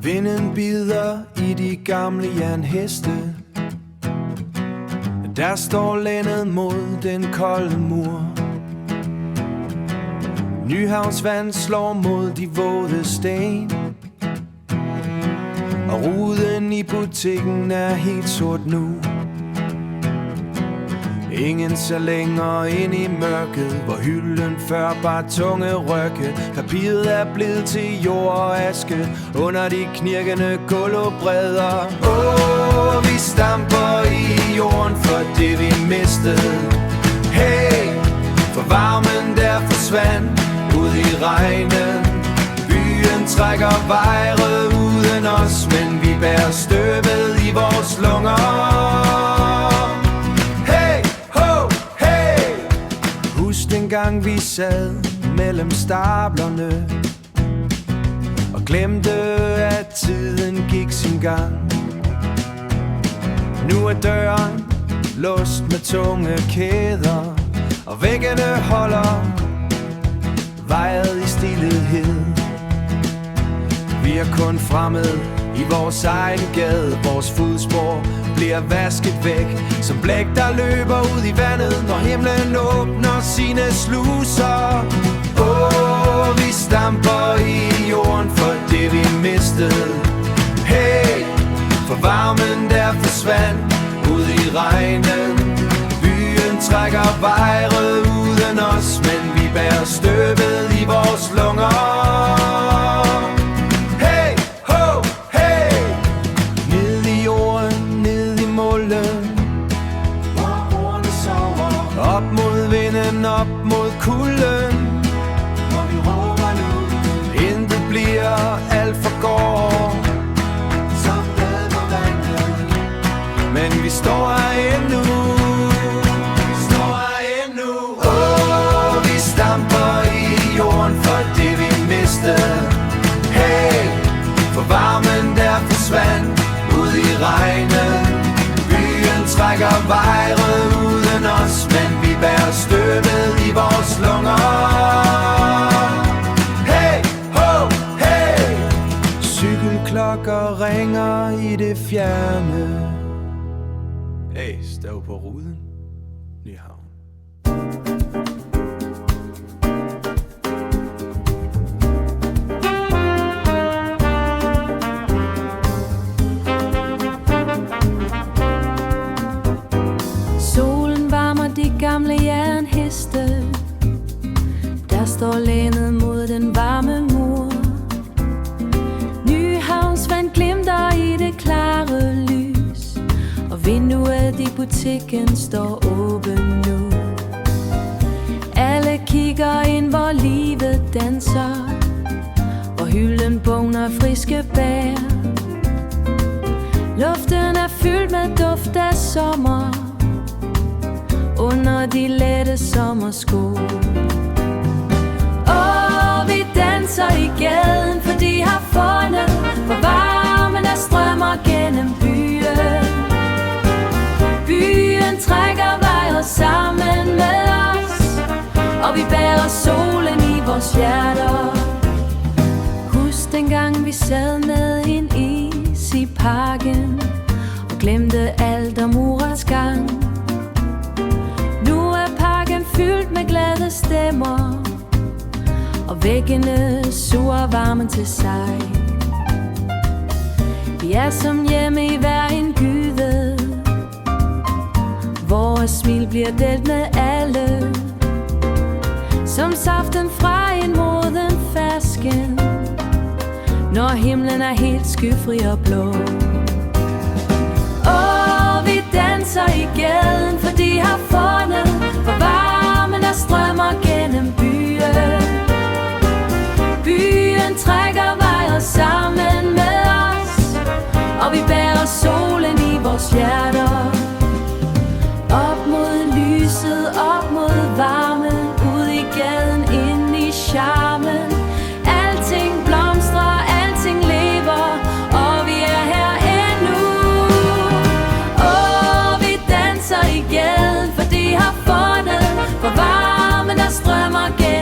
Vinden bider i de gamle jernheste. Der står lænet mod den kolde mur. Nyhavns vand slår mod de våde sten, og ruden i butikken er helt sort nu. Ingen ser længere ind i mørket, hvor hylden før bare tunge rykke. Papiret er blevet til jord og aske under de knirkende gulvbredder. Vi stamper i jorden for det vi mistede. Hey, for varmen der forsvandt ud i regnen. Byen trækker vejret uden os, men vi bærer støvet i vores lunger. Dengang vi sad mellem stablerne og glemte at tiden gik sin gang. Nu er døren låst med tunge kæder, og væggene holder vejet i stilhed. Vi er kun fremmed i vores egen gade. Vores fodspor bliver vasket væk som blæk, der løber ud i vandet, når himlen åbner sine sluser. Vi stamper i jorden for det vi mistede. Hey, for varmen der forsvandt ud i regnen. Byen trækker vejret uden os, men vi bærer støvet i vores lunger. Op mod vinden, op mod kulden, hvor vi råber nu. Intet bliver, alt forgår som blad på vandet. Men vi står her endnu. Vi stamper i jorden for det vi mistede. Hey, for varmen der forsvandt ud i regnen. Byen trækker vejret uden os, men vi bærer støvet i vores lunger. Hey, ho, hey. Cykelklokker ringer i det fjerne. Hey, stav på ruden, Nyhavn. Gamle jernheste, der står lænet mod den varme mur. Nyhavns vand glimter i det klare lys, og vinduet i butikken står åben nu. Alle kigger ind, hvor livet danser, hvor hylden bugner friske bær. Luften er fyldt med duft af sommer under de lette sommersko. Vi danser i gaden, for de har fundet, hvor varmen der strømmer gennem byen. Byen trækker vejret sammen med os, og vi bærer solen i vores hjerter. Husk dengang vi sad med en is i parken og glemte alt om urets gang. Fyldt med glade stemmer, og væggene suger varmen til sig. Vi er som hjemme i hver en gyde, vores smil bliver delt med alle, som saften fra en moden fersken, når himlen er helt skyfri og blå. Vi danser i gaden, for de har fundet, hvor varmen der strømmer gennem byen. Byen trækker vejret sammen med os, og vi bærer solen i vores hjerter. Op mod lyset, op mod varmen, ud i gaden, ind i charmen. Alting blomstrer, alting lever, og vi er her endnu. Vi danser i gaden, for de har fundet, hvor varmen der strømmer gennem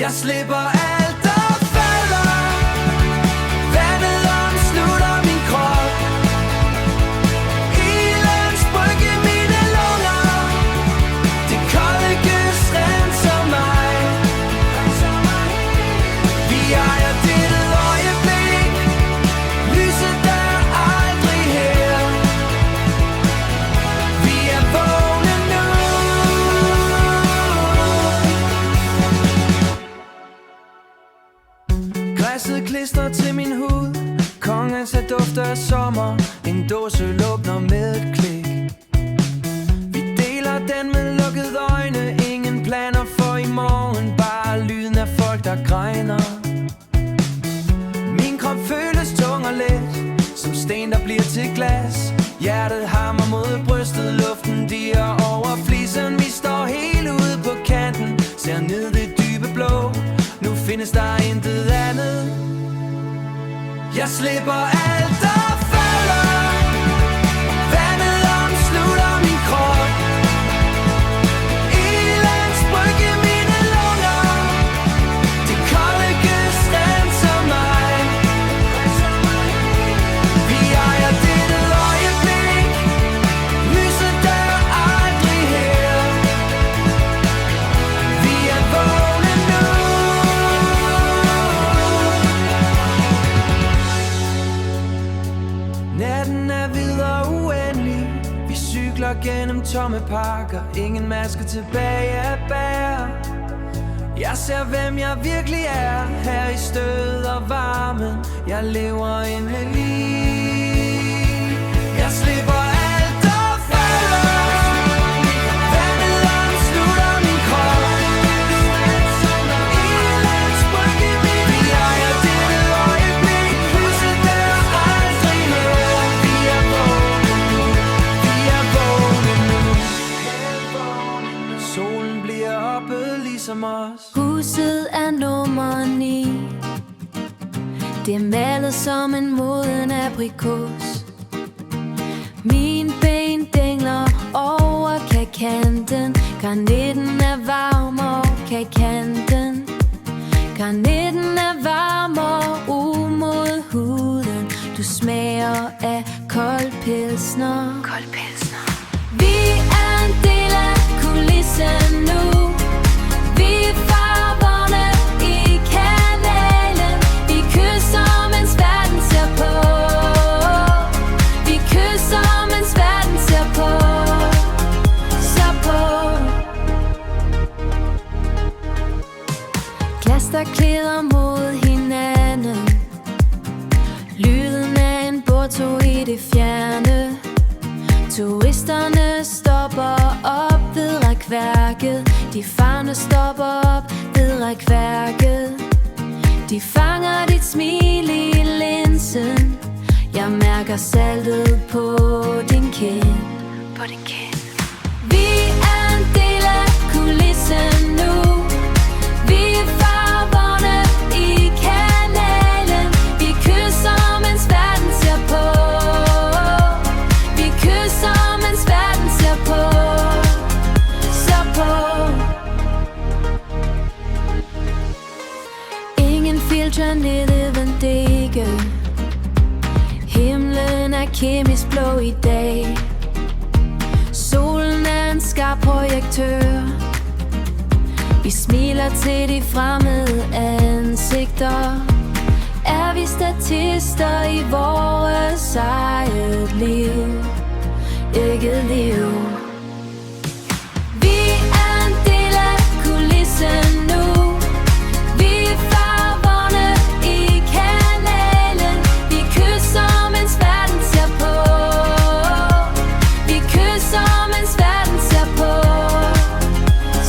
Jeg slipper alt der falder. Vandet omslutter min krop. Ilden sprøjter mine lunger. Det kolde gys renser mig. Vi ejer dette øjeblik. Lyset der aldrig her. Vi er vågne nu. Græsset klistrer til min hud. Kongens af dufter af sommer. En dåse åbner med et klik. Vi deler den med lukkede øjne. Ingen planer for i morgen. Bare lyden af folk der græner. Min krop føles tung og let, som sten der bliver til glas. Hjertet hammer mod brystet. Luften diger over flisen. Vi står helt ude på kanten. Ser ned det dybe blå. Nu findes der intet andet. Jeg slipper alt der falder. Vandet omslutter min krop. Ilden sprøjter mine lunger. Det kolde gys renser mig. Vi ejer dette øjeblik. Lyset der aldrig her. Vi er vågne nu. Natten er videre uendelig. Vi cykler gennem tomme parker. Ingen maske tilbage at bære. Jeg ser hvem jeg virkelig er. Her i stød og varmen. Jeg lever endelig. Jeg slipper alt der falder. Vandet omslutter min krop. Ilden sprøjter mine. Vi ejer dette øjeblik. Lyset der aldrig her. Vi er vågne nu. Vi er vågne nu. Solen bliver oppe ligesom os. Huset er nummer 9. Det er malet som en moden aprikos. Min ben dingler over kakanten. Granitten er varm og kakanten. Granitten er varm og umod huden. Du smager af kold pilsner. Kold pilsner. Vi er en del af kulissen nu. Vi er farverne i kanalen. Vi kysser, mens verden ser på. Vi kysser, mens verden ser på. Ser på. Glas der klæder mod hinanden. Lyden af en bådtog i det fjerne. Turisterne stopper op ved rækværket. De farne stopper op ved rækværket. De fanger dit smil i linsen. Jeg mærker saltet på din kind. På din kind. Vi er en del af kulissen nu. Vi er farverne i kanalen. Vi kysser, mens verden ser på. Vi kysser, mens verden ser på. Ser på. Ingen filter nede ved dække. Himlen er kemisk blå i dag. Solen er en skarp projektør. Vi smiler til de fremmede ansigter. Er vi statister i vores eget liv? Ikke liv. Vi er en del af kulissen nu. Vi er farverne i kanalen. Vi kysser, mens verden ser på. Vi kysser, mens verden ser på.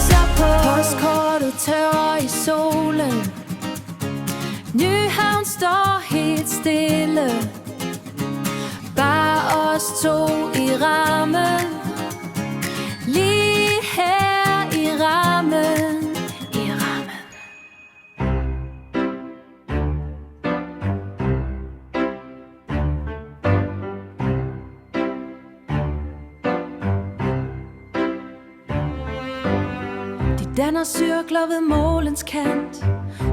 Ser på. Postkortet tørrer i solen. Nyhavn står helt stille. Bare os to i rammen. Lige her i rammen. I rammen. De danner cirkler ved målens kant.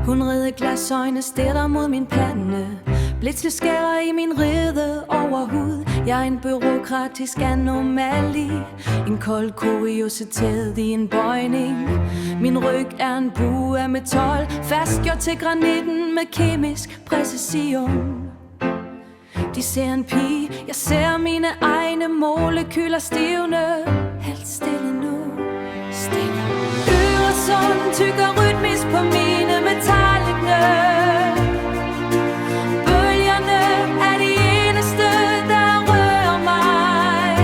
Hundrede glasøjne stirrer mod min pande. Blitzle skærer i min rede overhud. Jeg er en bureaukratisk anomali. En kold kuriositet i en bøjning. Min ryg er en bue af metal, fastgjort til granitten med kemisk præcision. De ser en pige, jeg ser mine egne molekyler stivne. Helt stille nu, stille. Øresund tykker rytmisk på mine metalligne. Bølgerne er de eneste, der rører mig.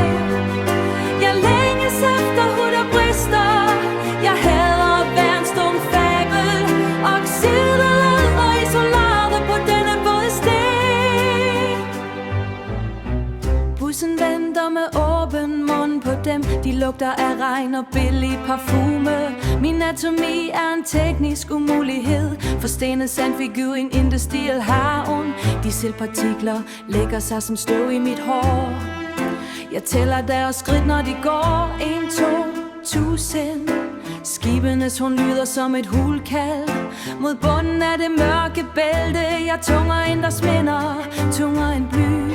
Jeg længes efter hud og bryster. Jeg hader hver en stum fabel. Oxidet og isolaret på denne våde sten. Bussen venter med åben mund på dem. De lugter af regn og billig parfume. Min anatomi er en teknisk umulighed. Forstenet sandfigur i en industriel havn. De selvpartikler lægger sig som støv i mit hår. Jeg tæller deres skridt, når de går. 1, 2, 1000. Skibenes horn lyder som et hulkald. Mod bunden af det mørke bælte. Jeg tunger end der sminder, tungere end bly.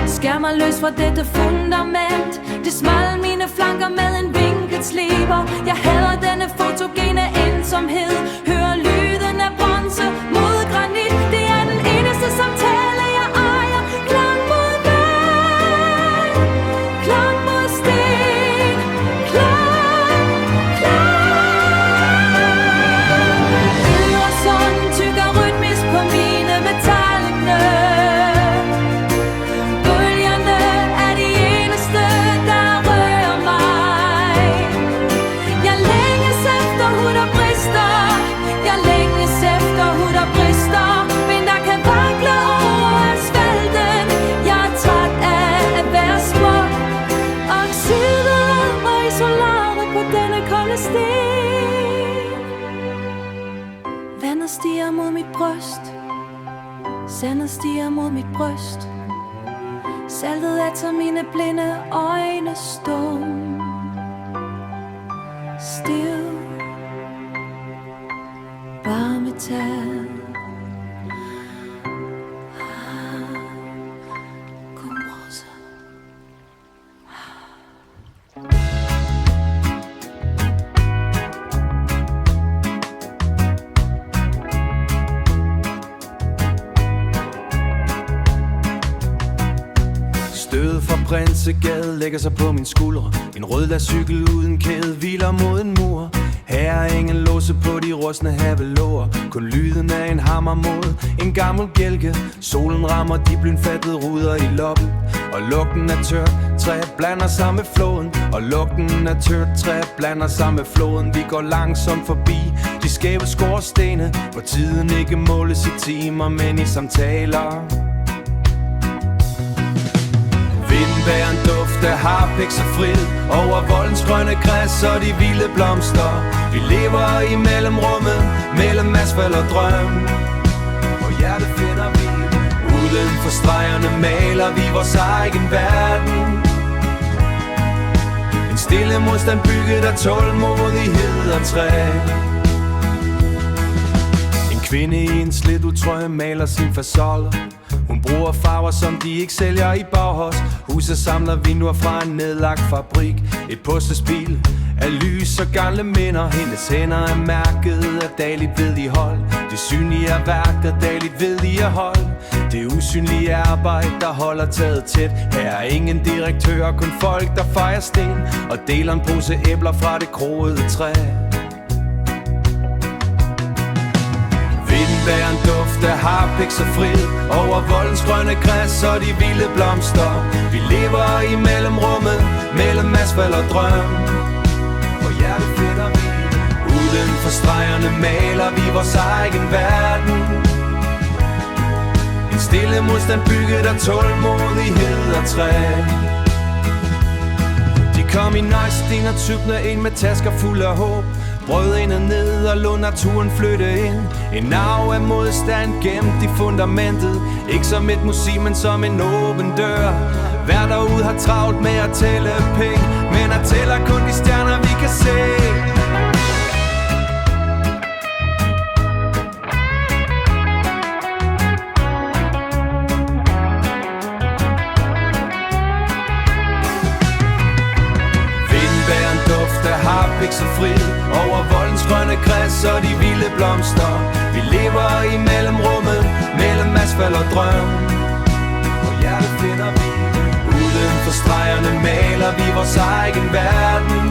Skær mig løs fra dette fundament. Det smalder mine flanker med en vinklet sliber. Jeg hader denne fotogene ensomhed. Hører lyden af bronze mod granit. Det er den eneste samtale jeg ejer. Klang mod vand, klang mod sten. Klang, klang. Øresund tykker rytmisk på mine metalligne. Vandet stiger mod mit bryst. Sandet stiger mod mit bryst. Saltet er til mine blinde øjne stum. Stiv. Bare metal. Stødet fra Prinsegade lægger sig på min skuldre. En rød lastcykel uden kæde hviler mod en mur. Her er ingen låse på de rustne havelåger. Kun lyden af en hammer mod en gammel bjælke. Solen rammer de blindfattede ruder i loppen. Og lugten af tørt træ blander sig med floden. Og lugten af tørt træ blander sig med floden. Vi går langsomt forbi de skæve skorstene. Hvor tiden ikke måles i timer, men i samtaler. Vinden bærer en duft af harpiks og frid over voldens grønne græs og de vilde blomster. Vi lever i mellemrummet, mellem asfalt og drøm. Og hjertet finder vi. Uden for stregerne maler vi vores egen verden. En stille modstand bygget af tålmodighed og træ. En kvinde i en slidt utrøje maler sin fasol. Hun bruger farver, som de ikke sælger i Bauhaus. Huset samler vinduer fra en nedlagt fabrik. Et puslespil af lys og gamle minder. Hendes hænder er mærket af dagligt vedligehold. Det synlige er værk, der dagligt vedligehold. Det usynlige arbejde, der holder taget tæt. Her er ingen direktør, kun folk, der fejrer sten. Og deler en pose æbler fra det kroede træ. Vinden bærer en duft af harpiks og frid over voldens grønne græs og de vilde blomster. Vi lever i mellemrummet, mellem asfalt og drøm. Og hjertet finder vi. Uden for stregerne maler vi vores egen verden. En stille modstand bygget af tålmodighed og træ. De kom i nøjsten og tykne ind med tasker fulde af håb. Brød ind og ned og lod naturen flytte ind. En arv af modstand gemt i fundamentet. Ikke som et musik, men som en åben dør. Hver derude har travlt med at tælle penge, men at tæller kun de stjerner vi kan se. blomster. Vi lever i mellemrummet, mellem asfalt og drøm. Og hjertet finder vi. Uden for stregerne maler vi vores egen verden.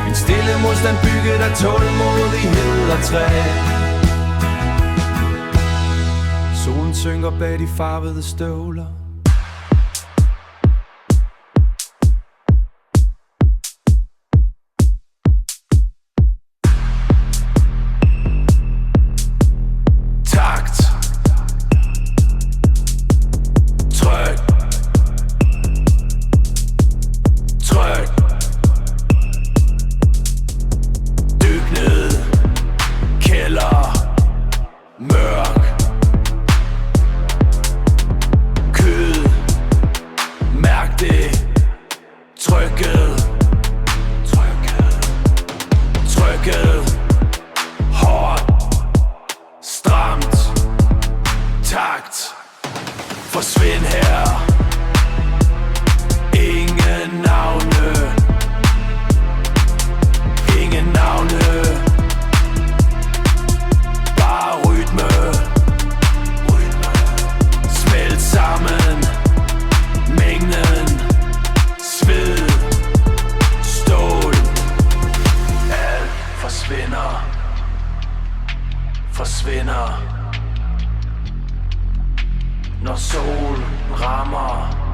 En stille modstand bygget af tålmodighed og træ. Solen synker bag de farvede støvler. Takt. Tryk. Tryk. Dyk ned. Kælder. Mørk. Kød. Mærk det. Trykket. Trykket. Trykket. Hårdt. Stramt. Takt. Forsvind her. Ingen navne. Ingen navne. Bare rytme. Rytme. Smelt sammen. Mængden. Sved. Stål. Alt forsvinder. Forsvinder. Når solen rammer